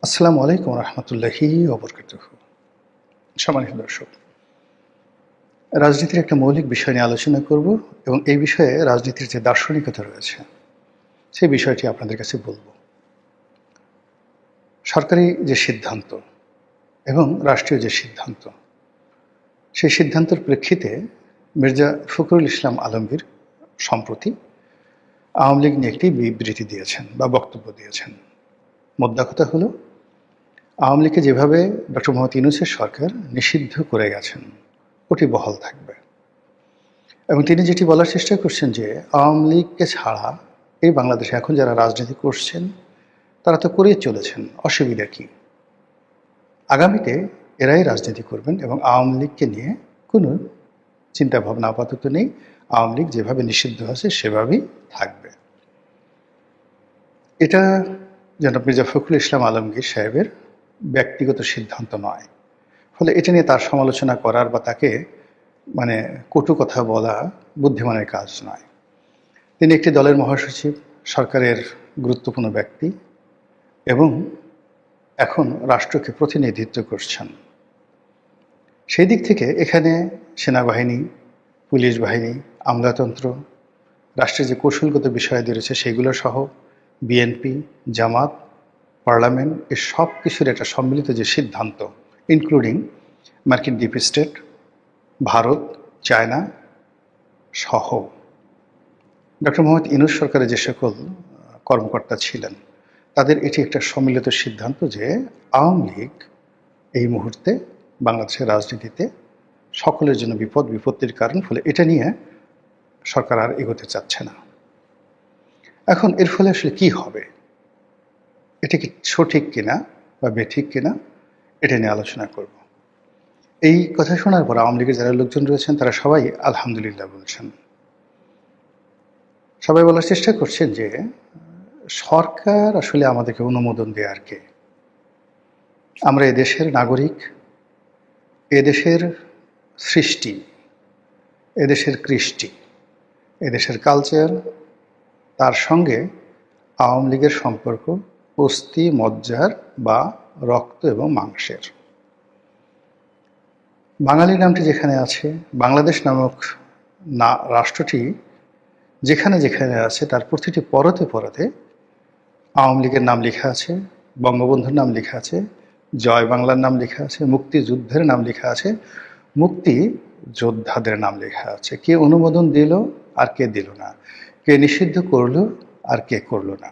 আসসালামু আলাইকুম রহমতুল্লাহি ওবরকাতুহু। সম্মানিত দর্শক, রাজনীতির একটা মৌলিক বিষয় নিয়ে আলোচনা করব এবং এই বিষয়ে রাজনীতির যে দার্শনিকতা রয়েছে সেই বিষয়টি আপনাদের কাছে বলবো। সরকারি যে সিদ্ধান্ত এবং রাষ্ট্রীয় যে সিদ্ধান্ত, সেই সিদ্ধান্তের প্রেক্ষিতে মির্জা ফখরুল ইসলাম আলমগীর সম্প্রতি আওয়ামী লীগ নিয়ে একটি বিবৃতি দিয়েছেন বা বক্তব্য দিয়েছেন। মোদ্দা কথা হলো, আওয়ামী লীগকে যেভাবে ডক্টর মোহাম্মদ ইউনূসের সরকার নিষিদ্ধ করে গেছেন ওটি বহাল থাকবে এবং তিনি যেটি বলার চেষ্টা করছেন যে আওয়ামী লীগকে ছাড়া এই বাংলাদেশে এখন যারা রাজনীতি করছেন তারা তো করেই চলেছেন, অসুবিধা কি? আগামীতে এরাই রাজনীতি করবেন এবং আওয়ামী লীগকে নিয়ে কোনো চিন্তাভাবনা আপাতত নেই। আওয়ামী লীগ যেভাবে নিষিদ্ধ আছে সেভাবেই থাকবে। এটা জনাব মির্জা ফখরুল ইসলাম আলমগীর সাহেবের ব্যক্তিগত সিদ্ধান্ত নয়, ফলে এটা নিয়ে তার সমালোচনা করার বা তাকে কটু কথা বলা বুদ্ধিমানের কাজ নয়। তিনি একটি দলের মহাসচিব, সরকারের গুরুত্বপূর্ণ ব্যক্তি এবং এখন রাষ্ট্রকে প্রতিনিধিত্ব করছেন। সেই দিক থেকে এখানে সেনাবাহিনী, পুলিশ বাহিনী, আমলাতন্ত্র, রাষ্ট্রের যে কৌশলগত বিষয়াদি রয়েছে সেগুলো সহ বিএনপি, জামাত, পার্লামেন্ট, এ সব কিছুর একটা সম্মিলিত যে সিদ্ধান্ত, ইনক্লুডিং মার্কিন ডিপ স্টেট, ভারত, চায়না সহ ডক্টর মোহাম্মদ ইউনূস সরকারের যে সকল কর্মকর্তা ছিলেন তাদের এটি একটা সম্মিলিত সিদ্ধান্ত যে আওয়ামী লীগ এই মুহূর্তে বাংলাদেশের রাজনীতিতে সকলের জন্য বিপত্তির কারণ, ফলে এটা নিয়ে সরকার আর এগোতে চাচ্ছে না। এখন এর ফলে আসলে কি হবে, এটা কি সঠিক কিনা বা বেঠিক কিনা, এটা নিয়ে আলোচনা করব। এই কথা শোনার পর আওয়ামী লীগের যারা লোকজন রয়েছেন তারা সবাই আলহামদুলিল্লাহ বলছেন। সবাই বলার চেষ্টা করছেন যে সরকার আসলে আমাদেরকে অনুমোদন দেয় আর কে? আমরা এদেশের নাগরিক, এদেশের সৃষ্টি, এদেশের কৃষ্টি, এদেশের কালচার, তার সঙ্গে আওয়ামী লীগের সম্পর্ক অস্থি মজ্জার বা রক্ত এবং মাংসের। বাঙালি নামটি যেখানে আছে, বাংলাদেশ নামক রাষ্ট্রটি যেখানে যেখানে আছে, তার প্রতিটি পরতে পরতে আওয়ামী লীগের নাম লেখা আছে, বঙ্গবন্ধুর নাম লেখা আছে, জয় বাংলার নাম লেখা আছে, মুক্তিযুদ্ধের নাম লেখা আছে, মুক্তি যোদ্ধাদের নাম লেখা আছে। কে অনুমোদন দিল আর কে দিল না, কে নিষিদ্ধ করলো আর কে করলো না,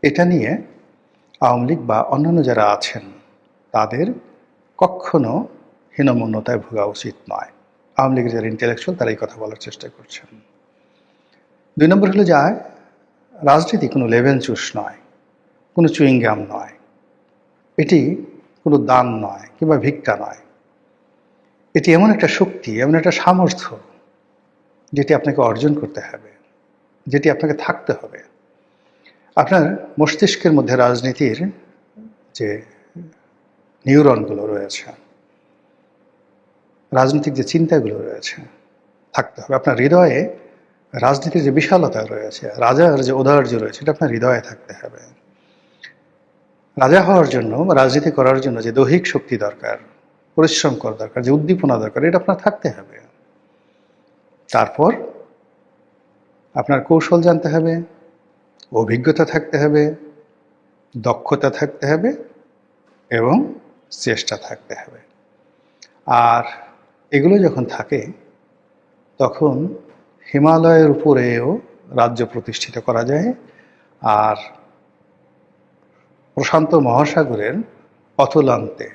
এটা নিয়ে আওয়ামী লীগ বা অন্যান্য যারা আছেন তাদের কখনো হীনমন্যতায় ভোগা উচিত নয়। আওয়ামী লীগের যারা ইন্টেলেকচুয়াল তারা এই কথা বলার চেষ্টা করছেন। 2 নম্বর হলো যায়, রাজনীতি কোনো লেভেল চুষ নয়, কোনো চুইংগাম নয়, এটি কোনো দান নয় কিংবা ভিক্ষা নয়। এটি এমন একটা শক্তি, এমন একটা সামর্থ্য যেটি আপনাকে অর্জন করতে হবে, যেটি আপনাকে থাকতে হবে। আপনার মস্তিষ্কের মধ্যে রাজনীতির যে নিউরনগুলো রয়েছে, রাজনৈতিক যে চিন্তাগুলো রয়েছে থাকতে হবে। আপনার হৃদয়ে রাজনীতির যে বিশালতা রয়েছে, রাজার যে ঔদার্য রয়েছে, এটা আপনার হৃদয়ে থাকতে হবে। রাজা হওয়ার জন্য, রাজনীতি করার জন্য যে দৈহিক শক্তি দরকার, পরিশ্রম করা দরকার, যে উদ্দীপনা দরকার, এটা আপনার থাকতে হবে। তারপর আপনার কৌশল জানতে হবে, অভিজ্ঞতা থাকতে হবে, দক্ষতা থাকতে হবে এবং চেষ্টা থাকতে হবে। আর এগুলো যখন থাকে তখন হিমালয়ের উপরেও রাজ্য প্রতিষ্ঠিত করা যায়। আর প্রশান্ত মহাসাগরের অতলান্তে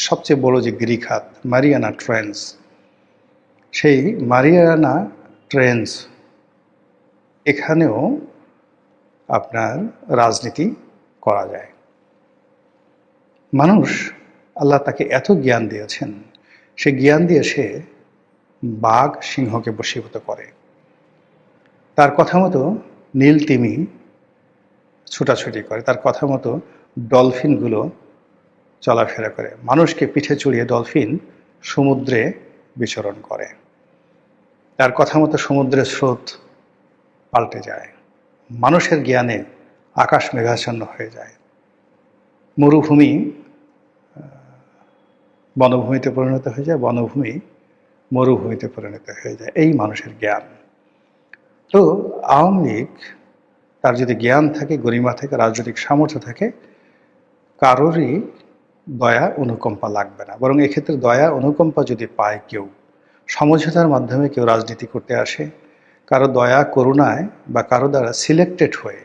সবচেয়ে বড় যে গিরিখাত মারিয়ানা ট্রেঞ্চ, সেই মারিয়ানা ট্রেঞ্চ এখানেও আপনার রাজনীতি করা যায়। মানুষ, আল্লাহ তাকে এত জ্ঞান দিয়েছেন, সে জ্ঞান দিয়ে সে বাঘ সিংহকে বশীভূত করে। তার কথা মতো নীল তিমি ছুটাছুটি করে, তার কথা মতো ডলফিনগুলো চলাফেরা করে, মানুষকে পিঠে চড়িয়ে ডলফিন সমুদ্রে বিচরণ করে, তার কথা মতো সমুদ্রের স্রোত পাল্টে যায়, মানুষের জ্ঞানে আকাশ মেঘাচ্ছন্ন হয়ে যায়। মরুভূমি বনভূমিতে পরিণত হয়ে যায়, বনভূমি মরুভূমিতে পরিণত হয়ে যায়, এই মানুষের জ্ঞান। তো আওয়ামী লীগ তার যদি জ্ঞান থাকে, গরিমা থাকে, রাজনৈতিক সামর্থ্য থাকে, কারোরই দয়া অনুকম্পা লাগবে না। বরং এক্ষেত্রে দয়া অনুকম্পা যদি পায় কেউ, সমঝোতার মাধ্যমে কেউ রাজনীতি করতে আসে, কারো দয়া করুণায় বা কারো দ্বারা সিলেক্টেড হয়ে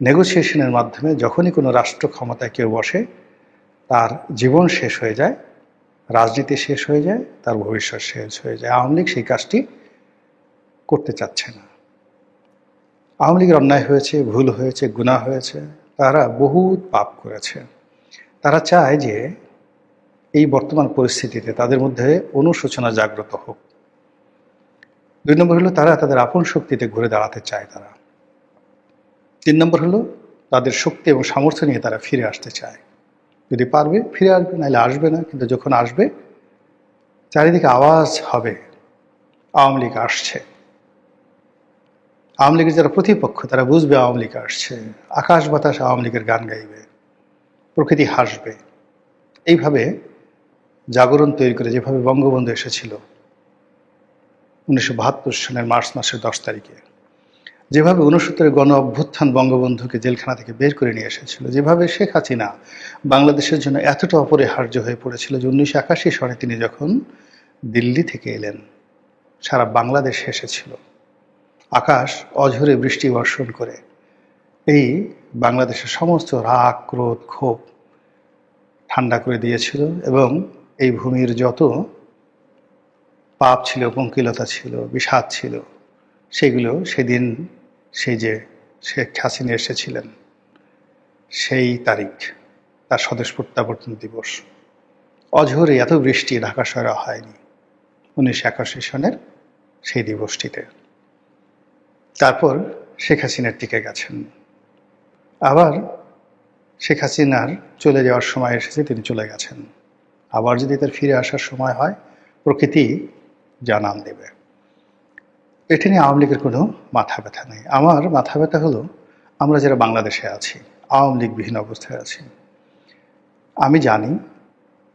নেগোসিয়েশনের মাধ্যমে যখনই কোনো রাষ্ট্র ক্ষমতায় কেউ বসে, তার জীবন শেষ হয়ে যায়, রাজনীতি শেষ হয়ে যায়, তার ভবিষ্যৎ শেষ হয়ে যায়। আওয়ামী লীগ সেই কাজটি করতে চাচ্ছে না। আওয়ামী লীগের অন্যায় হয়েছে, ভুল হয়েছে, গুনাহ হয়েছে, তারা বহুত পাপ করেছে। তারা চায় যে এই বর্তমান পরিস্থিতিতে তাদের মধ্যে অনুশোচনা জাগ্রত হোক। 2 নম্বর হলো তারা তাদের আপন শক্তিতে ঘুরে দাঁড়াতে চায় তারা। 3 নম্বর হলো তাদের শক্তি এবং সামর্থ্য নিয়ে তারা ফিরে আসতে চায়। যদি পারবে ফিরে আসবে, নাহলে আসবে না। কিন্তু যখন আসবে, চারিদিকে আওয়াজ হবে আওয়ামী লীগ আসছে। আওয়ামী লীগের যারা প্রতিপক্ষ তারা বুঝবে আওয়ামী লীগ আসছে, আকাশ বাতাস আওয়ামী লীগের গান গাইবে, প্রকৃতি হাসবে। এইভাবে জাগরণ তৈরি করে, যেভাবে বঙ্গবন্ধু এসেছিল 1972 সালের মার্চ মাসের 10 তারিখে, যেভাবে 69 গণ অভ্যুত্থান বঙ্গবন্ধুকে জেলখানা থেকে বের করে নিয়ে এসেছিল, যেভাবে শেখ হাসিনা বাংলাদেশের জন্য এতটা অপরিহার্য হয়ে পড়েছিল যে 1981 সালে তিনি যখন দিল্লি থেকে এলেন, সারা বাংলাদেশ এসেছিল। আকাশ অঝরে বৃষ্টি বর্ষণ করে এই বাংলাদেশের সমস্ত রাগ, ক্রোধ, ক্ষোভ ঠান্ডা করে দিয়েছিল এবং এই ভূমির যত পাপ ছিল, পঙ্কিলতা ছিল, বিষাদ ছিল, সেগুলো সেদিন সেই যে শেখ হাসিনা এসেছিলেন সেই তারিখ, তার স্বদেশ প্রত্যাবর্তন দিবস, অঝরে এত বৃষ্টি ঢাকা শহরে হয়নি 1981 সনের সেই দিবসটিতে। তারপর শেখ হাসিনার টিকে গেছেন। আবার শেখ হাসিনার চলে যাওয়ার সময় এসেছে, তিনি চলে গেছেন। আবার যদি তার ফিরে আসার সময় হয়, প্রকৃতি জানান দেবে। এটি নিয়ে আওয়ামী লীগের কোনো মাথা ব্যথা নেই। আমার মাথা ব্যথা হলো আমরা যারা বাংলাদেশে আছি, আওয়ামী লীগবিহীন অবস্থায় আছি। আমি জানি,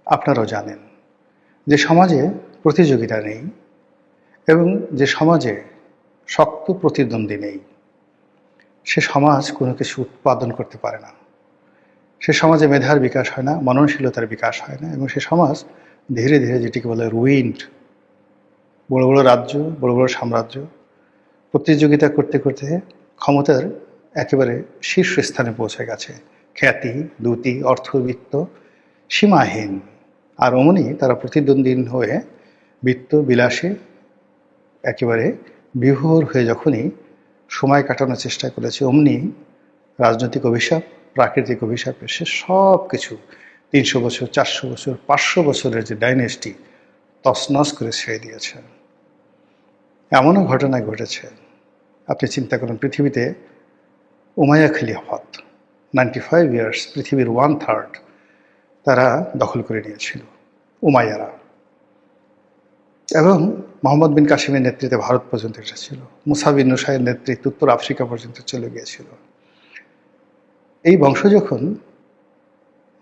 আপনারাও জানেন, যে সমাজে প্রতিযোগিতা নেই এবং যে সমাজে শক্ত প্রতিদ্বন্দ্বী নেই, সে সমাজ কোনো কিছু উৎপাদন করতে পারে না। সে সমাজে মেধার বিকাশ হয় না, মননশীলতার বিকাশ হয় না, এবং সে সমাজ ধীরে ধীরে যেটিকে বলে রুইন্ড। বড় বড় রাজ্য, বড় বড় সাম্রাজ্য প্রতিযোগিতা করতে করতে ক্ষমতার একেবারে শীর্ষস্থানে পৌঁছে গেছে। খ্যাতি, দ্যুতি, অর্থবিত্ত সীমাহীন। আর অমনি তারা প্রতিদ্বন্দ্বী হয়ে বিত্ত বিলাসে একেবারে বিভোর হয়ে যখনই সময় কাটানোর চেষ্টা করেছে, অমনি রাজনৈতিক অভিশাপ, প্রাকৃতিক অভিশাপ এসে সব কিছু 300 বছর, 400 বছর, 500 বছরের যে ডাইনেস্টি তছনছ করে ছেড়ে দিয়েছে। এমনও ঘটনা ঘটেছে, আপনি চিন্তা করুন, পৃথিবীতে উমাইয়া খিলাফত 95 ইয়ার্স, পৃথিবীর 1/3 তারা দখল করে নিয়েছিল উমাইয়ারা, এবং মোহাম্মদ বিন কাসিমের নেতৃত্বে ভারত পর্যন্ত এসেছিল। মুসা বিন নুসাইয়ের নেতৃত্বে উত্তর আফ্রিকা পর্যন্ত চলে গিয়েছিল। এই বংশ যখন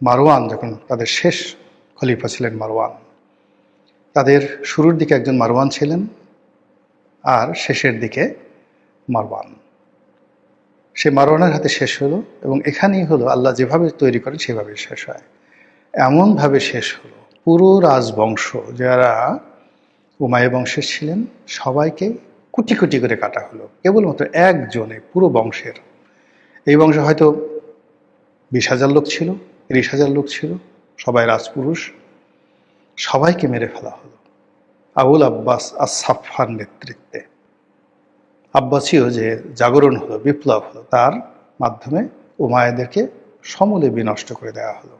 মারওয়ান, যখন তাদের শেষ খলিফা ছিলেন মারওয়ান, তাদের শুরুর দিকে একজন মারওয়ান ছিলেন আর শেষের দিকে মারওয়ান। সে মারওয়ানের হাতে শেষ হলো, এবং এখানেই হলো আল্লাহ যেভাবে তৈরি করেন সেভাবে শেষ হয়। এমনভাবে শেষ হলো, পুরো রাজবংশ যারা উমাইয়া বংশের ছিলেন সবাইকে কোটি কোটি করে কাটা হলো, কেবলমাত্র একজনে পুরো বংশের। এই বংশে হয়তো 20,000 লোক ছিল, 30,000 লোক ছিল, সবাই রাজপুরুষ, সবাইকে মেরে ফেলা হলো আবুল আব্বাস আস-সাফফার নেতৃত্বে। আব্বাসীয় যে জাগরণ হলো, বিপ্লব হলো, তার মাধ্যমে উমাইয়াদেরকে সমূলে বিনষ্ট করে দেওয়া হলো।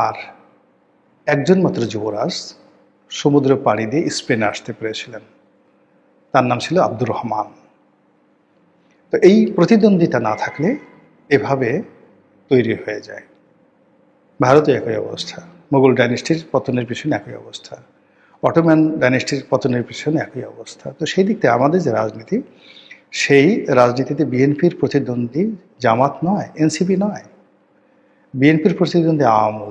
আর একজন মাত্র যুবরাজ সমুদ্র পাড়ি দিয়ে স্পেনে আসতে পেরেছিলেন, তার নাম ছিল আব্দুর রহমান। তো এই প্রতিদ্বন্দ্বিতা না থাকলে এভাবে তৈরি হয়ে যায়। ভারতে একই অবস্থা, মোগল ডাইনেস্টির পতনের পিছনে একই অবস্থা, অটোম্যান ডাইনেস্টির পতনের পিছনে একই অবস্থা। তো সেই দিক থেকে আমাদের যে রাজনীতি, সেই রাজনীতিতে বিএনপির প্রতিদ্বন্দ্বী জামাত নয়, এনসিপি নয়, বিএনপির প্রতিদ্বন্দ্বী আওয়ামী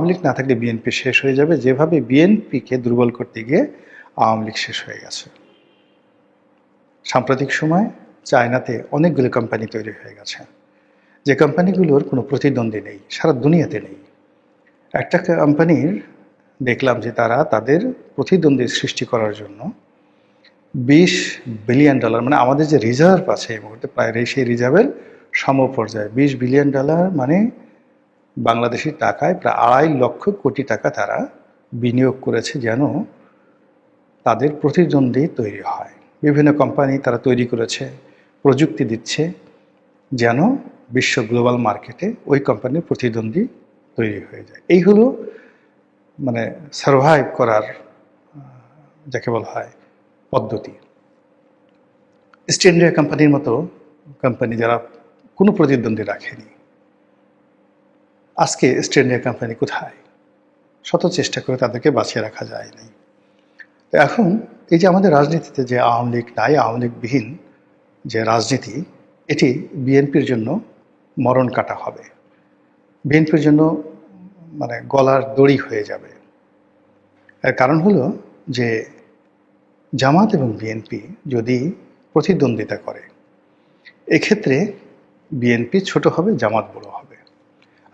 লীগ না থাকলে বিএনপি শেষ হয়ে যাবে, যেভাবে বিএনপিকে দুর্বল করতে গিয়ে আওয়ামী লীগ শেষ হয়ে গেছে। সাম্প্রতিক সময় চায়নাতে অনেকগুলো কোম্পানি তৈরি হয়ে গেছে, যে কোম্পানিগুলোর কোনো প্রতিদ্বন্দ্বী নেই, সারা দুনিয়াতে নেই। একটা কোম্পানির দেখলাম যে তারা তাদের প্রতিদ্বন্দ্বী সৃষ্টি করার জন্য $20 বিলিয়ন, মানে আমাদের যে রিজার্ভ আছে এই মুহূর্তে প্রায় সেই রিজার্ভের সমপর্যায়ে $20 বিলিয়ন, মানে বাংলাদেশি টাকায় প্রায় 2.5 লক্ষ কোটি টাকা তারা বিনিয়োগ করেছে যেন তাদের প্রতিদ্বন্দ্বী তৈরি হয়। বিভিন্ন কোম্পানি তারা তৈরি করেছে, প্রযুক্তি দিচ্ছে যেন বিশ্ব গ্লোবাল মার্কেটে ওই কোম্পানির প্রতিদ্বন্দ্বী তৈরি হয়ে যায়। এই হলো মানে সারভাইভ করার যাকে বলা হয় পদ্ধতি। ইস্ট ইন্ডিয়া কোম্পানির মতো কোম্পানি যারা কোনো প্রতিদ্বন্দ্বী রাখেনি, আজকে ইস্ট ইন্ডিয়া কোম্পানি কোথায়? শত চেষ্টা করে তাদেরকে বাঁচিয়ে রাখা যায়নি। তো এখন এই যে আমাদের রাজনীতিতে যে আওয়ামী লীগ নাই, আওয়ামী লীগবিহীন যে রাজনীতি, এটি বিএনপির জন্য মরণ কাটা হবে, বিএনপির জন্য মানে গলার দড়ি হয়ে যাবে। এর কারণ হলো যে জামাত এবং বিএনপি যদি প্রতিদ্বন্দ্বিতা করে, এক্ষেত্রে বিএনপি ছোট হবে, জামাত বড় হবে।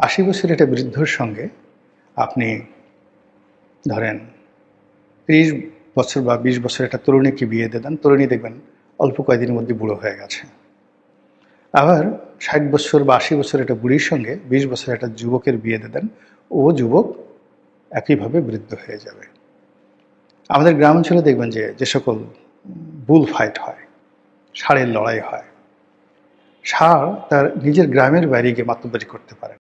80 বছরের একটা বৃদ্ধর সঙ্গে আপনি ধরেন 30 বছর বা 20 বছরের একটা তরুণীকে বিয়ে দেন, তরুণী দেখবেন অল্প কয়েকদিনের মধ্যে বুড়ো হয়ে গেছে। আবার 60 বছর বা 80 বছরের একটা বুড়ির সঙ্গে 20 বছরের একটা যুবকের বিয়ে দেন, ও যুবক একইভাবে বৃদ্ধ হয়ে যাবে। আমাদের গ্রাম অঞ্চলে দেখবেন যে সকল বুল ফাইট হয়, ষাঁড়ের লড়াই হয়, ষাঁড় তার নিজের গ্রামের বাইরে গিয়ে মাতব্বরি করতে পারে।